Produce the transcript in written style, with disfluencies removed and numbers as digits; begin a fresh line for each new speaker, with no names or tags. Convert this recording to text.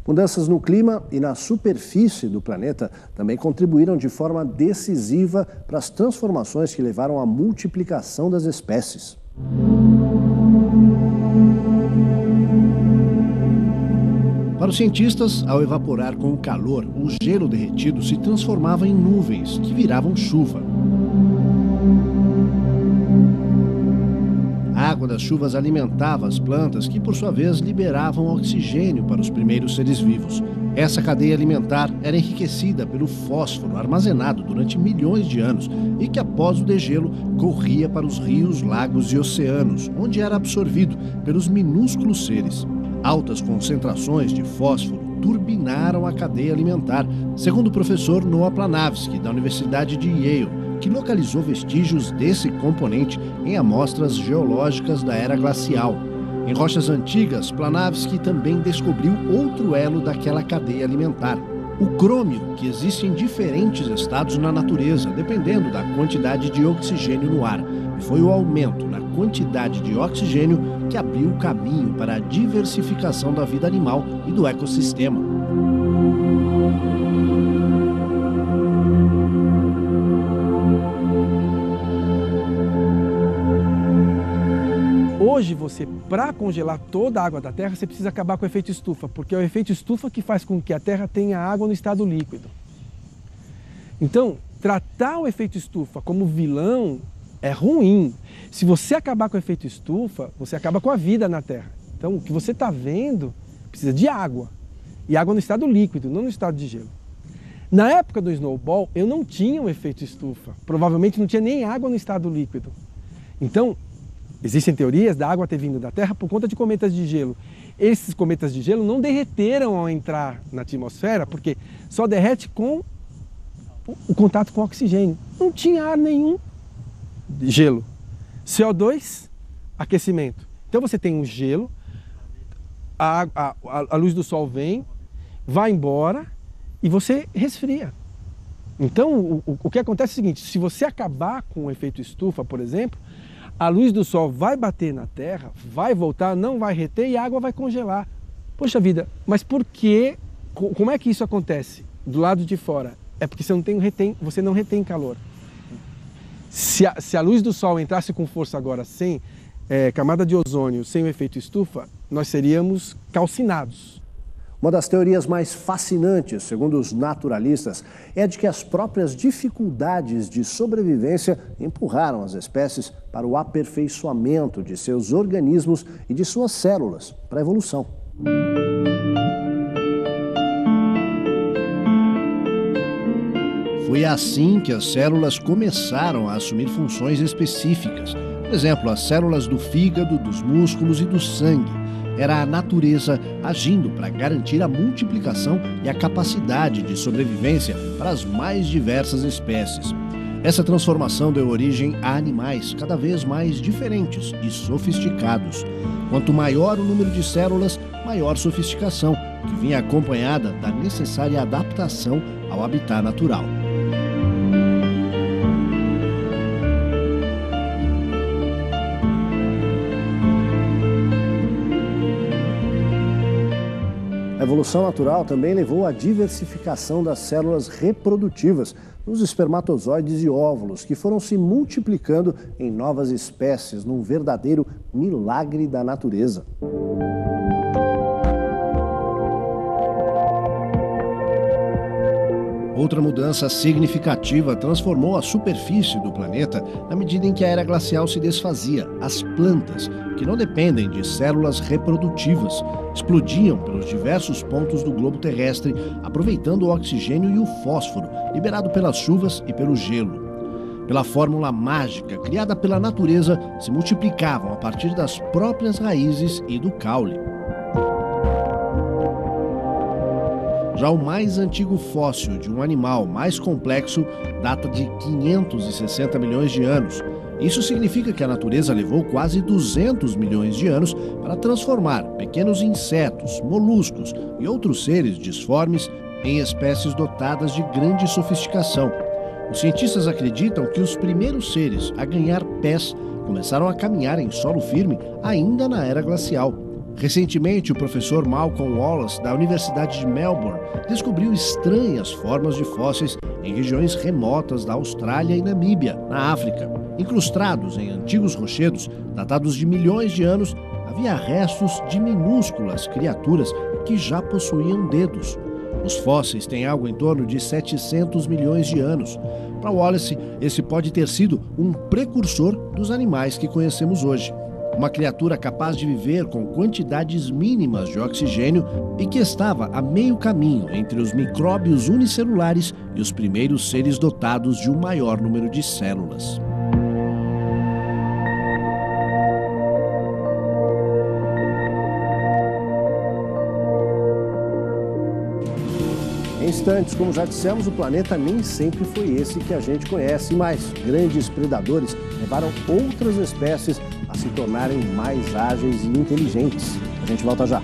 Mudanças no clima e na superfície do planeta também contribuíram de forma decisiva para as transformações que levaram à multiplicação das espécies. Para os cientistas, ao evaporar com o calor, o gelo derretido se transformava em nuvens que viravam chuva. A água das chuvas alimentava as plantas que, por sua vez, liberavam oxigênio para os primeiros seres vivos. Essa cadeia alimentar era enriquecida pelo fósforo armazenado durante milhões de anos e que, após o degelo, corria para os rios, lagos e oceanos, onde era absorvido pelos minúsculos seres. Altas concentrações de fósforo turbinaram a cadeia alimentar, segundo o professor Noah Planavsky, da Universidade de Yale, que localizou vestígios desse componente em amostras geológicas da era glacial. Em rochas antigas, Planavsky também descobriu outro elo daquela cadeia alimentar, o crômio, que existe em diferentes estados na natureza, dependendo da quantidade de oxigênio no ar. E foi o aumento na quantidade de oxigênio que abriu o caminho para a diversificação da vida animal e do ecossistema.
Hoje, para congelar toda a água da Terra, você precisa acabar com o efeito estufa, porque é o efeito estufa que faz com que a Terra tenha água no estado líquido. Então, tratar o efeito estufa como vilão é ruim. Se você acabar com o efeito estufa, você acaba com a vida na Terra. Então, o que você está vendo precisa de água. E água no estado líquido, não no estado de gelo. Na época do snowball, eu não tinha um efeito estufa. Provavelmente não tinha nem água no estado líquido. Então, existem teorias da água ter vindo da Terra por conta de cometas de gelo. Esses cometas de gelo não derreteram ao entrar na atmosfera, porque só derrete com o contato com o oxigênio. Não tinha ar nenhum. Gelo. CO2, aquecimento. Então você tem um gelo, a luz do sol vem, vai embora e você resfria. Então o que acontece é o seguinte, se você acabar com o efeito estufa, por exemplo, a luz do sol vai bater na Terra, vai voltar, não vai reter e a água vai congelar. Poxa vida, mas por que, como é que isso acontece do lado de fora? É porque você não retém calor. Se a luz do sol entrasse com força agora sem camada de ozônio, sem o efeito estufa, nós seríamos calcinados.
Uma das teorias mais fascinantes, segundo os naturalistas, é a de que as próprias dificuldades de sobrevivência empurraram as espécies para o aperfeiçoamento de seus organismos e de suas células para a evolução. Foi assim que as células começaram a assumir funções específicas. Por exemplo, as células do fígado, dos músculos e do sangue. Era a natureza agindo para garantir a multiplicação e a capacidade de sobrevivência para as mais diversas espécies. Essa transformação deu origem a animais cada vez mais diferentes e sofisticados. Quanto maior o número de células, maior sofisticação, que vinha acompanhada da necessária adaptação ao habitat natural. A evolução natural também levou à diversificação das células reprodutivas nos espermatozoides e óvulos, que foram se multiplicando em novas espécies, num verdadeiro milagre da natureza. Outra mudança significativa transformou a superfície do planeta na medida em que a era glacial se desfazia. As plantas, que não dependem de células reprodutivas, explodiam pelos diversos pontos do globo terrestre, aproveitando o oxigênio e o fósforo liberado pelas chuvas e pelo gelo. Pela fórmula mágica criada pela natureza, se multiplicavam a partir das próprias raízes e do caule. Já o mais antigo fóssil de um animal mais complexo data de 560 milhões de anos. Isso significa que a natureza levou quase 200 milhões de anos para transformar pequenos insetos, moluscos e outros seres disformes em espécies dotadas de grande sofisticação. Os cientistas acreditam que os primeiros seres a ganhar pés começaram a caminhar em solo firme ainda na era glacial. Recentemente, o professor Malcolm Wallace, da Universidade de Melbourne, descobriu estranhas formas de fósseis em regiões remotas da Austrália e Namíbia, na África. Incrustados em antigos rochedos, datados de milhões de anos, havia restos de minúsculas criaturas que já possuíam dedos. Os fósseis têm algo em torno de 700 milhões de anos. Para Wallace, esse pode ter sido um precursor dos animais que conhecemos hoje. Uma criatura capaz de viver com quantidades mínimas de oxigênio e que estava a meio caminho entre os micróbios unicelulares e os primeiros seres dotados de um maior número de células. Em instantes, como já dissemos, o planeta nem sempre foi esse que a gente conhece, mas grandes predadores levaram outras espécies a se tornarem mais ágeis e inteligentes. A gente volta já.